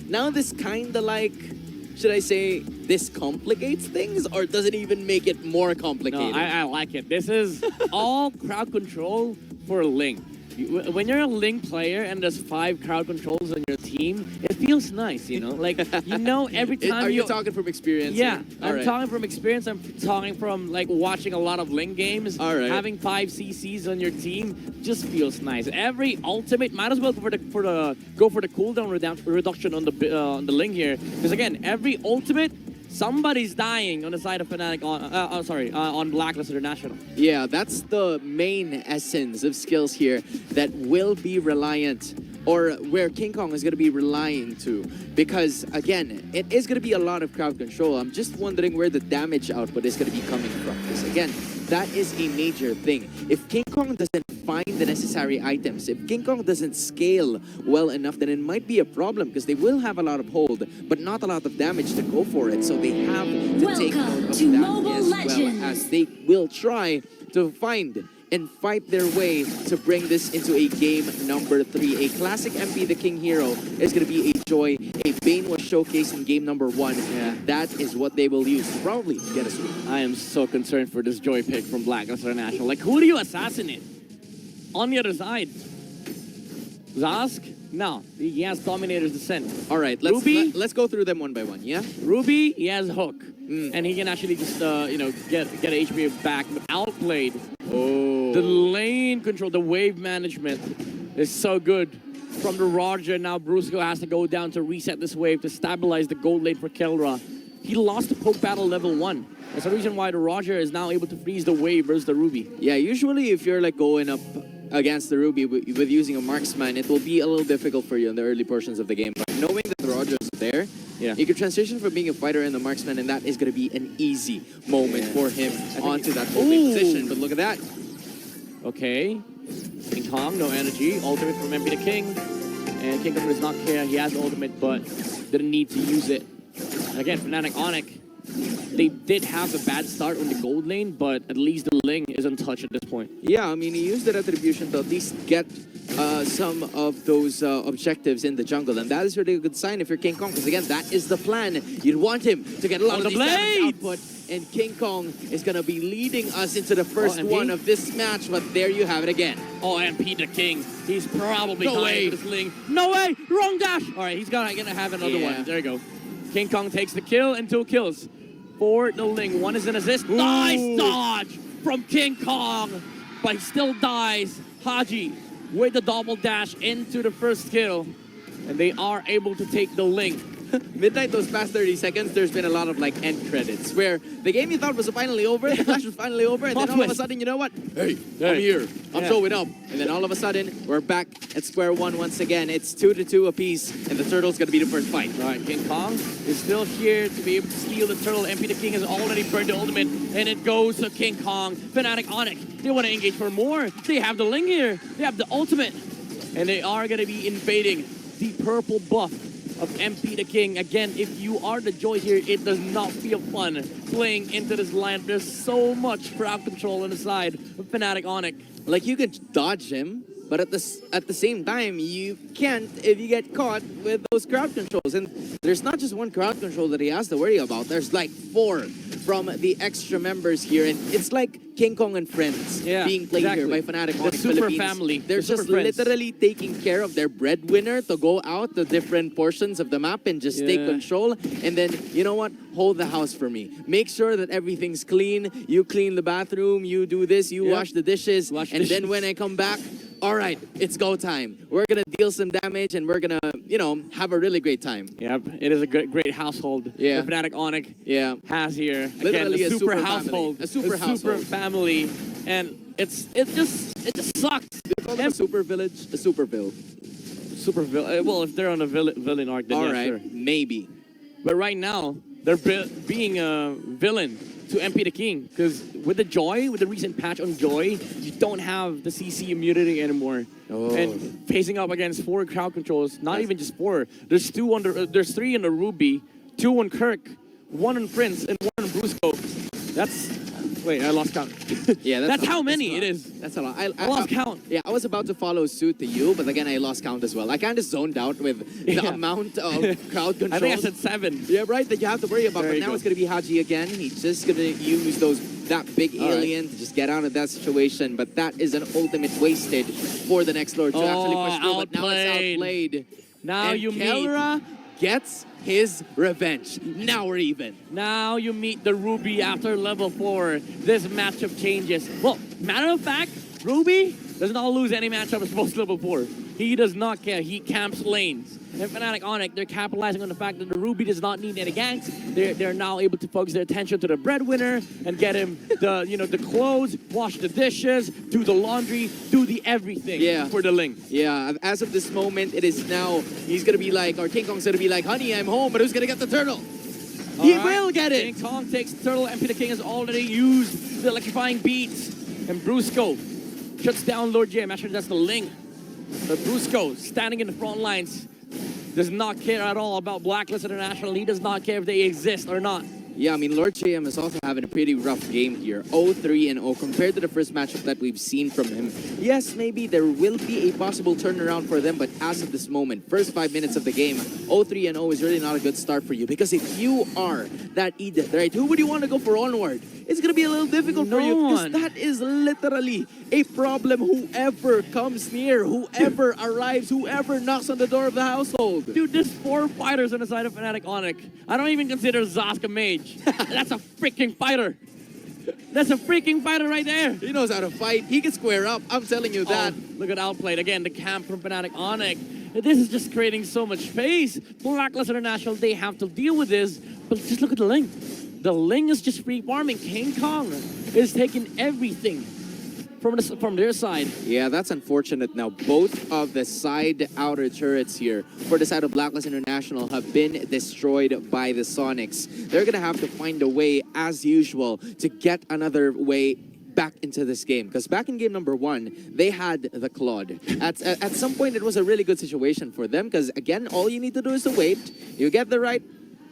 Now this kinda like, should I say, this complicates things, or does it even make it more complicated? No, I like it. This is all crowd control for Ling. When you're a Ling player and there's 5 crowd controls on your team, it feels nice, you know? Like, you know, every time Are you talking from experience? Yeah, I'm right. talking from experience. I'm talking from, like, watching a lot of Ling games. All right. Having 5 CCs on your team just feels nice. Every ultimate, might as well go for the cooldown reduction on the Ling here. Because, again, every ultimate, somebody's dying on the side of Fnatic on Blacklist International. Yeah, that's the main essence of skills here that will be reliant, or where King Kong is going to be relying to. Because, again, it is going to be a lot of crowd control. I'm just wondering where the damage output is going to be coming from. Because, again, that is a major thing. If King Kong doesn't find the necessary items, if King Kong doesn't scale well enough, then it might be a problem, because they will have a lot of hold, but not a lot of damage to go for it. So they have to take note of that as well, as they will try to find and fight their way to bring this into a game number 3. A classic MP the King hero is going to be a joy. A Bane was showcased in game number 1. Yeah. That is what they will use to probably get a sweep. I am so concerned for this joy pick from Blacklist International. Like, who do you assassinate? On the other side, Zask? No, he has Dominator's Descent. All right, let's go through them one by one, yeah? Ruby, he has Hook. And he can actually just, you know, get HP back. But outplayed. Oh. The lane control, the wave management is so good. From the Roger, now Brusco has to go down to reset this wave to stabilize the gold lane for Kelra. He lost the poke battle level 1. That's the reason why the Roger is now able to freeze the wave versus the Ruby. Yeah, usually if you're like going up against the Ruby with using a marksman, it will be a little difficult for you in the early portions of the game. But knowing that the Roger is there, yeah, you can transition from being a fighter and the marksman, and that is going to be an easy moment for him onto that holding position. But look at that. Okay. King Kong, no energy. Ultimate from MP the King. And King Kong does not care. He has ultimate, but didn't need to use it. And again, Fnatic Onic, they did have a bad start on the gold lane, but at least the Ling is untouched at this point. Yeah, I mean, he used the retribution to at least get some of those objectives in the jungle, and that is really a good sign if you're King Kong, because again, that is the plan. You'd want him to get a lot of these damage output, and King Kong is going to be leading us into the first one of this match, but there you have it again. Oh, and Pete the King, he's probably dying for this Ling. No way! Wrong dash! All right, he's gonna have another one. There you go. King Kong takes the kill and 2 kills for the Ling. 1 is an assist. Ooh. Nice dodge from King Kong, but he still dies. Haji with the double dash into the first kill, and they are able to take the Ling. Midnight, those past 30 seconds, there's been a lot of like end credits where the game you thought was finally over, the match was finally over, and then all of a sudden, you know what? Hey, I'm here. I'm showing up. And then all of a sudden, we're back at square one once again. It's 2-2 apiece, and the Turtle's gonna be the first fight. All right, King Kong is still here to be able to steal the Turtle. MP the King has already burned the ultimate, and it goes to King Kong. Fnatic Onic, they want to engage for more. They have the Ling here. They have the ultimate, and they are gonna be invading the purple buff of MP the King. Again, if you are the Joy here, it does not feel fun playing into this line. There's so much crowd control on the side of Fnatic Onic. Like, you can dodge him, but at the same time, you can't if you get caught with those crowd controls. And there's not just one crowd control that he has to worry about. There's like 4 from the extra members here, and it's like King Kong and Friends being played here by Fnatic Onic Super Philippines. family. They're just literally taking care of their breadwinner to go out to different portions of the map and just take control. And then, you know what? Hold the house for me. Make sure that everything's clean. You clean the bathroom. You do this. You wash the dishes. Then when I come back, all right, it's go time. We're going to deal some damage, and we're going to, you know, have a really great time. Yep, it is a great household that Fnatic Onic has here. Literally again, a super household. Family. A super household. Super family. And it just sucks. They call them a super village, a super ville. Super villain. Well, if they're on a villain arc, then all right, sure. maybe. But right now, they're being a villain to MP the King, because with the Joy, with the recent patch on Joy, you don't have the CC immunity anymore. And facing up against 4 crowd controls, not even just 4. There's 3 on the Ruby, 2 on Kirk, 1 on Prince, and 1 on Brusco. Wait, I lost count. Yeah, that's how many it is. That's a lot. I lost count. Yeah, I was about to follow suit to you, but again, I lost count as well. I kind of zoned out with the amount of crowd control. I think I said 7. Yeah, right, that you have to worry about. There But you now go. it's going to be Haji again. He's just going to use that big alien to just get out of that situation. But that is an ultimate wasted for the next Lord to actually push through. But now it's outplayed. Now and you Kelra gets his revenge. Now we're even. Now you meet the Ruby after level 4. This matchup changes. Well, matter of fact, Ruby does not lose any matchup as post level 4. He does not care. He camps lanes. And Fnatic Onic, they're capitalizing on the fact that the Ruby does not need any ganks. They're now able to focus their attention to the breadwinner and get him the clothes, wash the dishes, do the laundry, do the everything for the Ling. Yeah, as of this moment, it is now, he's going to be like, or King Kong's going to be like, honey, I'm home, but who's going to get the turtle? He will get it. King Kong takes turtle. MP the King has already used the electrifying beats. And Brusco shuts down Lord J. I'm not sure that's the Ling. But Brusco, standing in the front lines, does not care at all about Blacklist International. He does not care if they exist or not. Yeah, I mean, Lord JM is also having a pretty rough game here. 0-3-0 compared to the first matchup that we've seen from him. Yes, maybe there will be a possible turnaround for them, but as of this moment, first 5 minutes of the game, 0-3-0 is really not a good start for you. Because if you are that Edith, right, who would you want to go for onward? It's going to be a little difficult for you because that is literally a problem. Whoever comes near, whoever arrives, whoever knocks on the door of the household. Dude, there's 4 fighters on the side of Fnatic Onic. I don't even consider Zaska mage. That's a freaking fighter. That's a freaking fighter right there. He knows how to fight. He can square up. I'm telling you that. Look at outplayed. Again, the camp from Fnatic Onic. This is just creating so much space. Blacklist International, they have to deal with this. But just look at the Ling. The Ling is just free farming. King Kong is taking everything from their side. Yeah, that's unfortunate. Now, both of the side outer turrets here for the side of Blacklist International have been destroyed by the Sonics. They're going to have to find a way, as usual, to get another way back into this game. Because back in game number 1, they had the Claude. At some point, it was a really good situation for them. Because, again, all you need to do is to wait. You get the right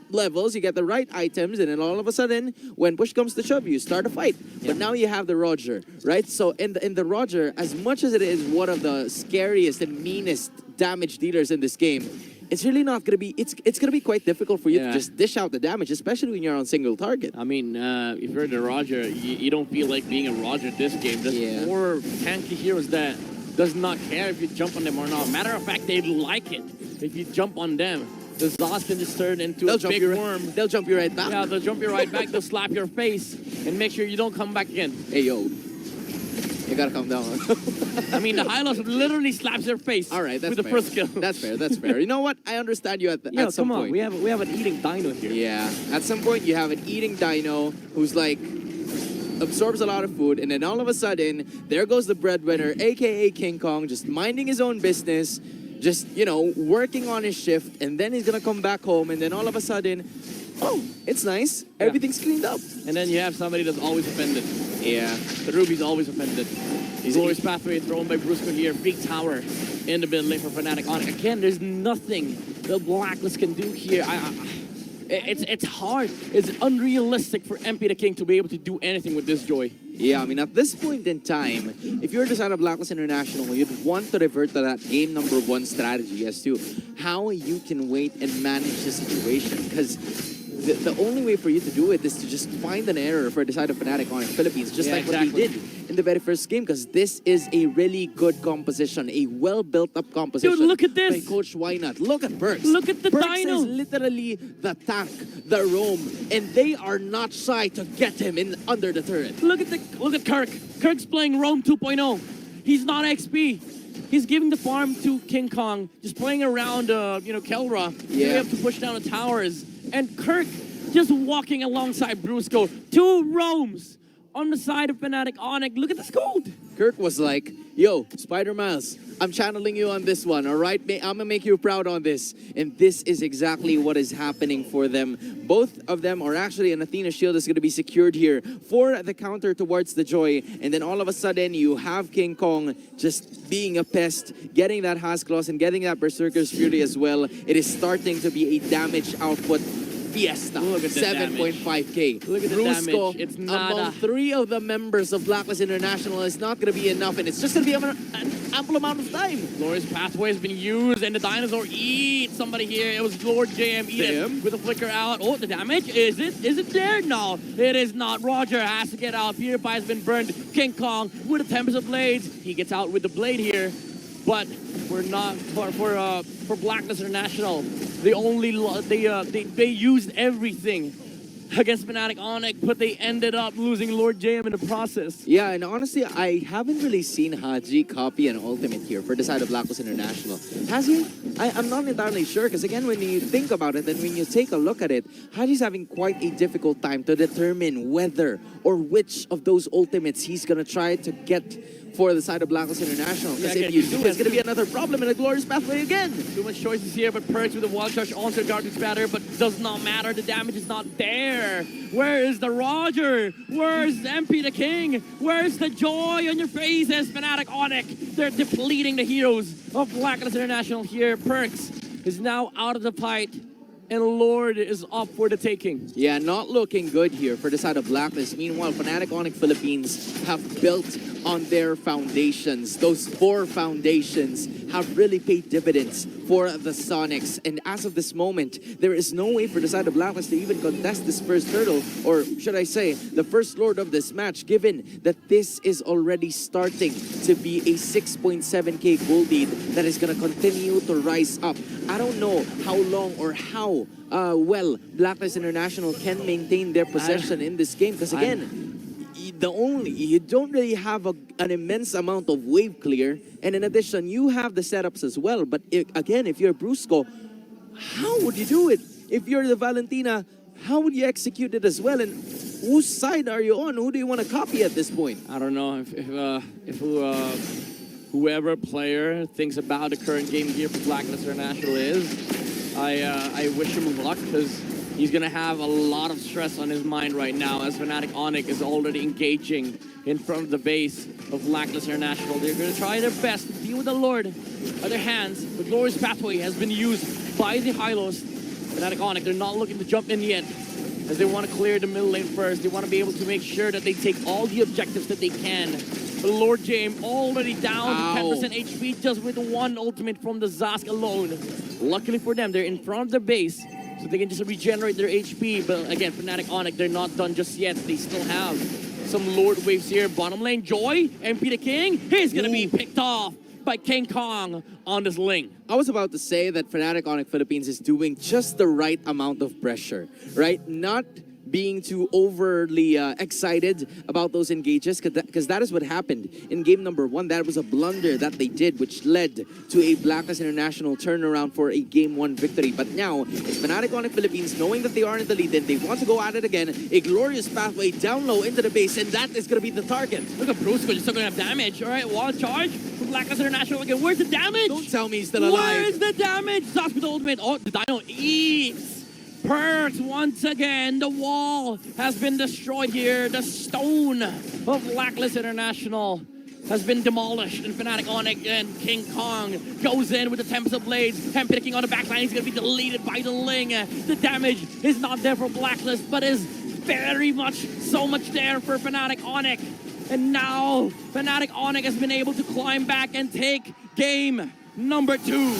levels, you get the right items, and then all of a sudden, when push comes to shove, you start a fight. But now you have the Roger, right? So in the Roger, as much as it is one of the scariest and meanest damage dealers in this game, it's really not going to be, it's going to be quite difficult for you to just dish out the damage, especially when you're on single target. I mean, if you're the Roger, you don't feel like being a Roger this game. There's 4 tanky heroes that does not care if you jump on them or not. Matter of fact, they like it if you jump on them. The Zos can just turn into a big worm. They'll jump you right back. Yeah, they'll jump you right back. They'll slap your face and make sure you don't come back again. Hey, yo. You gotta calm down. I mean, the Hylos literally slaps their face. All right, that's with the first kill. That's fair, that's fair. You know what? I understand you at some point. We have an eating dino here. Yeah, at some point you have an eating dino who's like, absorbs a lot of food, and then all of a sudden, there goes the breadwinner, aka King Kong, just minding his own business, just, you know, working on his shift, and then he's gonna come back home, and then all of a sudden, oh, it's nice. Everything's cleaned up. And then you have somebody that's always offended. Yeah. The Ruby's always offended. Glorious Pathway thrown by Brusco here. Big tower in the mid lane for Fnatic Onic. Again, there's nothing the Blacklist can do here. It's hard. It's unrealistic for MP the King to be able to do anything with this Joy. Yeah, I mean, at this point in time, if you're the side of Blacklist International, you'd want to revert to that game number 1 strategy as to how you can wait and manage the situation. Because the only way for you to do it is to just find an error for the side of Fnatic Onic Philippines, just like what we did in the very first game, because this is a really good composition, a well-built-up composition. Dude, look at this. By Coach Wynot. Look at Burks. Look at the Burks dino. is literally the tank, the roam, and they are not shy to get him in under the turret. Look at Kirk. Kirk's playing Roam 2.0. He's not XP. He's giving the farm to King Kong, just playing around, Kelra. Yeah. We have to push down the towers. And Kirk just walking alongside Brusco. 2 roams on the side of Fnatic Onic. Look at the scold. Kirk was like, yo, Spider Miles, I'm channeling you on this one, all right? I'm going to make you proud on this. And this is exactly what is happening for them. Both of them are actually, an Athena shield is going to be secured here for the counter towards the Joy. And then all of a sudden, you have King Kong just being a pest, getting that Has Claws and getting that Berserker's Fury as well. It is starting to be a damage output Fiesta, Look at the 7.5k. Look at the Brusco, damage. It's among nada. 3 of the members of Blacklist International is not going to be enough, and it's just going to be an ample amount of time. Glorious Pathway has been used, and the Dinosaur eats somebody here. It was Lord JM eat it with a flicker out. Oh, the damage, is it there? No, it is not. Roger has to get out. PewDiePie has been burned. King Kong with the Tempest of Blades. He gets out with the blade here, but we're not for Blacklist International. They used everything against Fnatic Onic, but they ended up losing Lord JM in the process. Yeah, and honestly, I haven't really seen Haji copy an ultimate here for the side of Blacklist International. Has he? I'm not entirely sure, because again, when you think about it and when you take a look at it, Haji's having quite a difficult time to determine whether or which of those ultimates he's going to try to get for the side of Blacklist International. Because if you do, it's going to be another problem in a Glorious Pathway again. Too much choices here, but Perks with the wall charge onto Darkness Spatter, but does not matter. The damage is not there. Where is the Roger? Where's MP the King? Where's the joy on your faces, Fnatic Onic? They're depleting the heroes of Blacklist International here. Perks is now out of the fight, and Lord is up for the taking. Yeah, not looking good here for the side of Blacklist. Meanwhile, Fnatic Onic Philippines have built on their foundations. Those 4 foundations have really paid dividends for the Sonics. And as of this moment, there is no way for the side of Blacklist to even contest this first hurdle, or should I say, the first lord of this match, given that this is already starting to be a 6.7k gold lead that is going to continue to rise up. I don't know how long or how well Blacklist International can maintain their possession in this game, because again, you don't really have an immense amount of wave clear, and in addition, you have the setups as well. But again, if you're Brusco, how would you do it? If you're the Valentina, how would you execute it as well? And whose side are you on? Who do you want to copy at this point? I don't know if whoever player thinks about the current game here for Blacklist International is, I wish him luck, because he's going to have a lot of stress on his mind right now, as Fnatic Onic is already engaging in front of the base of Blacklist International. They're going to try their best to deal with the Lord. Other hands, the Glorious Pathway has been used by the Hylos. Fnatic Onic, they're not looking to jump in yet, as they want to clear the middle lane first. They want to be able to make sure that they take all the objectives that they can. The Lord James already down to 10% HP just with 1 ultimate from the Zask alone. Luckily for them, they're in front of the base, so they can just regenerate their HP. But again, Fnatic Onic, they're not done just yet. They still have some Lord waves here. Bottom lane, Joy, MP the King, he's gonna be picked off by King Kong on this link. I was about to say that Fnatic Onic Philippines is doing just the right amount of pressure, right? Not being too overly excited about those engages, because that is what happened in game number 1. That was a blunder that they did, which led to a Blacklist International turnaround for a game 1 victory. But now, it's Fnatic Onic Philippines, knowing that they are in the lead, and they want to go at it again. A Glorious Pathway down low into the base, and that is going to be the target. Look at Brusco, just still going to have damage. All right, wall charge from Blacklist International again. Where's the damage? Don't tell me he's still alive. Where's the damage? Zask with the ultimate. Oh, the Dino eats. Perks once again. The wall has been destroyed here. The stone of Blacklist International has been demolished, and Fnatic Onic and King Kong goes in with the Tempest of Blades. Him picking on the backline. He's going to be deleted by the Ling. The damage is not there for Blacklist, but is very much, so much there for Fnatic Onic. And now Fnatic Onic has been able to climb back and take game number 2.